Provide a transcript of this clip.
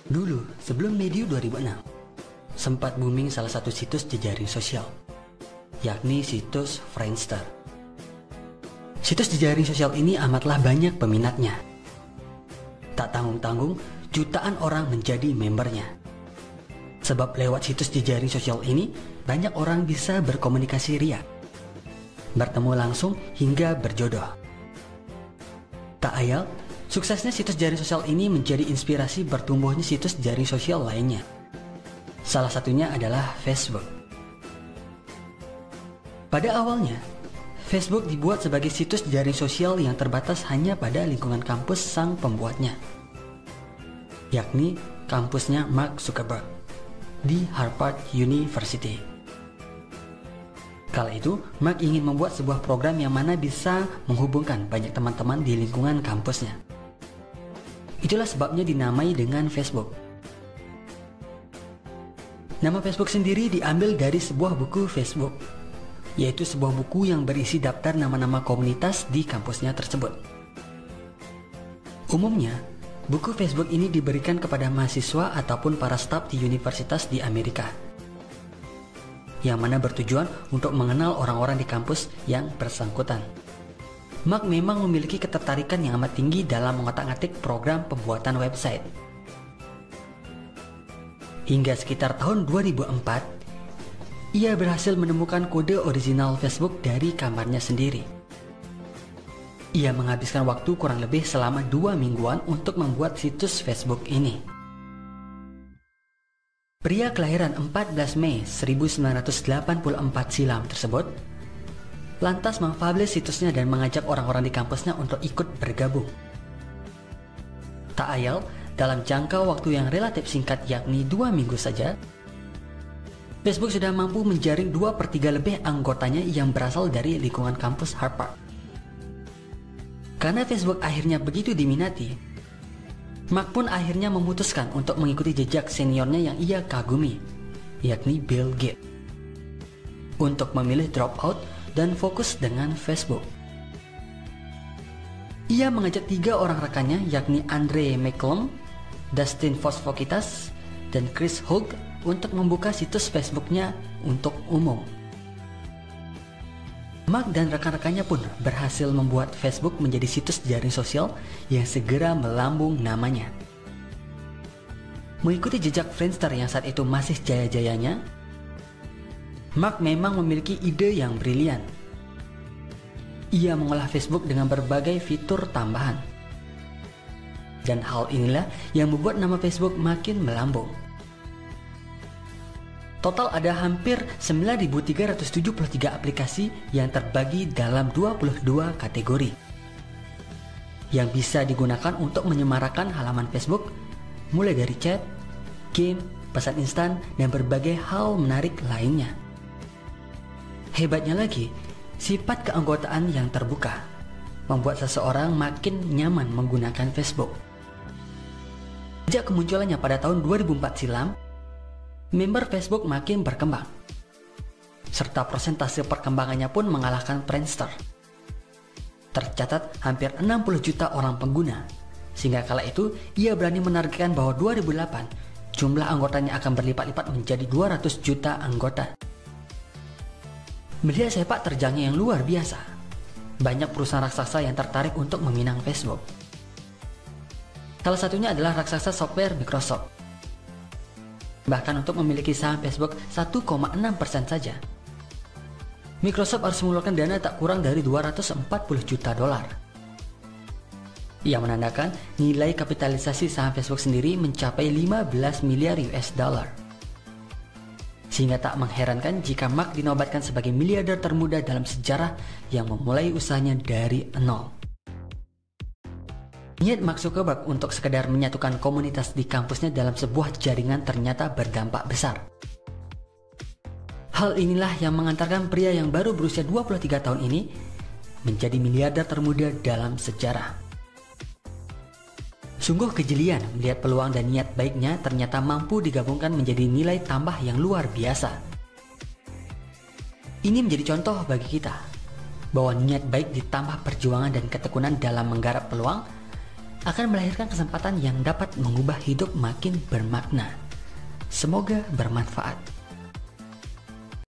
Dulu, sebelum medio 2006, sempat booming salah satu situs jejaring sosial, yakni situs Friendster. Situs jejaring sosial ini amatlah banyak peminatnya. Tak tanggung-tanggung, jutaan orang menjadi membernya. Sebab lewat situs jejaring sosial ini, banyak orang bisa berkomunikasi ria, bertemu langsung hingga berjodoh. Tak ayal, suksesnya situs jaring sosial ini menjadi inspirasi bertumbuhnya situs jaring sosial lainnya. Salah satunya adalah Facebook. Pada awalnya, Facebook dibuat sebagai situs jaring sosial yang terbatas hanya pada lingkungan kampus sang pembuatnya, yakni kampusnya Mark Zuckerberg di Harvard University. Kala itu, Mark ingin membuat sebuah program yang mana bisa menghubungkan banyak teman-teman di lingkungan kampusnya. Itulah sebabnya dinamai dengan Facebook. Nama Facebook sendiri diambil dari sebuah buku Facebook, yaitu sebuah buku yang berisi daftar nama-nama komunitas di kampusnya tersebut. Umumnya, buku Facebook ini diberikan kepada mahasiswa ataupun para staf di universitas di Amerika, yang mana bertujuan untuk mengenal orang-orang di kampus yang bersangkutan. Mark memang memiliki ketertarikan yang amat tinggi dalam mengotak-atik program pembuatan website. Hingga sekitar tahun 2004, ia berhasil menemukan kode original Facebook dari kamarnya sendiri. Ia menghabiskan waktu kurang lebih selama 2 mingguan untuk membuat situs Facebook ini. Pria kelahiran 14 Mei 1984 silam tersebut lantas mempublish situsnya dan mengajak orang-orang di kampusnya untuk ikut bergabung. Tak ayal, dalam jangka waktu yang relatif singkat yakni 2 minggu saja, Facebook sudah mampu menjaring 2/3 lebih anggotanya yang berasal dari lingkungan kampus Harvard. Karena Facebook akhirnya begitu diminati, Mark pun akhirnya memutuskan untuk mengikuti jejak seniornya yang ia kagumi, yakni Bill Gates, untuk memilih drop out dan fokus dengan Facebook. Ia mengajak 3 orang rekannya, yakni Andre McCallum, Dustin Fossvogitas, dan Chris Hogue untuk membuka situs Facebooknya untuk umum. Mark dan rekan-rekannya pun berhasil membuat Facebook menjadi situs jaring sosial yang segera melambung namanya. Mengikuti jejak Friendster yang saat itu masih jaya-jayanya, Mark memang memiliki ide yang brilian. Ia mengolah Facebook dengan berbagai fitur tambahan. Dan hal inilah yang membuat nama Facebook makin melambung. Total ada hampir 9.373 aplikasi yang terbagi dalam 22 kategori yang bisa digunakan untuk menyemarakan halaman Facebook, mulai dari chat, game, pesan instan, dan berbagai hal menarik lainnya. Hebatnya lagi, sifat keanggotaan yang terbuka membuat seseorang makin nyaman menggunakan Facebook. Sejak kemunculannya pada tahun 2004 silam, member Facebook makin berkembang, serta persentase perkembangannya pun mengalahkan Friendster. Tercatat hampir 60 juta orang pengguna, sehingga kala itu ia berani menargetkan bahwa 2008 jumlah anggotanya akan berlipat-lipat menjadi 200 juta anggota. Melihat sepak terjangnya yang luar biasa, banyak perusahaan raksasa yang tertarik untuk meminang Facebook. Salah satunya adalah raksasa software Microsoft. Bahkan untuk memiliki saham Facebook 1,6% saja, Microsoft harus mengeluarkan dana tak kurang dari 240 juta dolar. Yang menandakan nilai kapitalisasi saham Facebook sendiri mencapai 15 miliar US dollar. Sehingga tak mengherankan jika Mark dinobatkan sebagai miliarder termuda dalam sejarah yang memulai usahanya dari nol. Niat Mark Zuckerberg untuk sekedar menyatukan komunitas di kampusnya dalam sebuah jaringan ternyata berdampak besar. Hal inilah yang mengantarkan pria yang baru berusia 23 tahun ini menjadi miliarder termuda dalam sejarah. Sungguh kejelian melihat peluang dan niat baiknya ternyata mampu digabungkan menjadi nilai tambah yang luar biasa. Ini menjadi contoh bagi kita bahwa niat baik ditambah perjuangan dan ketekunan dalam menggarap peluang akan melahirkan kesempatan yang dapat mengubah hidup makin bermakna. Semoga bermanfaat.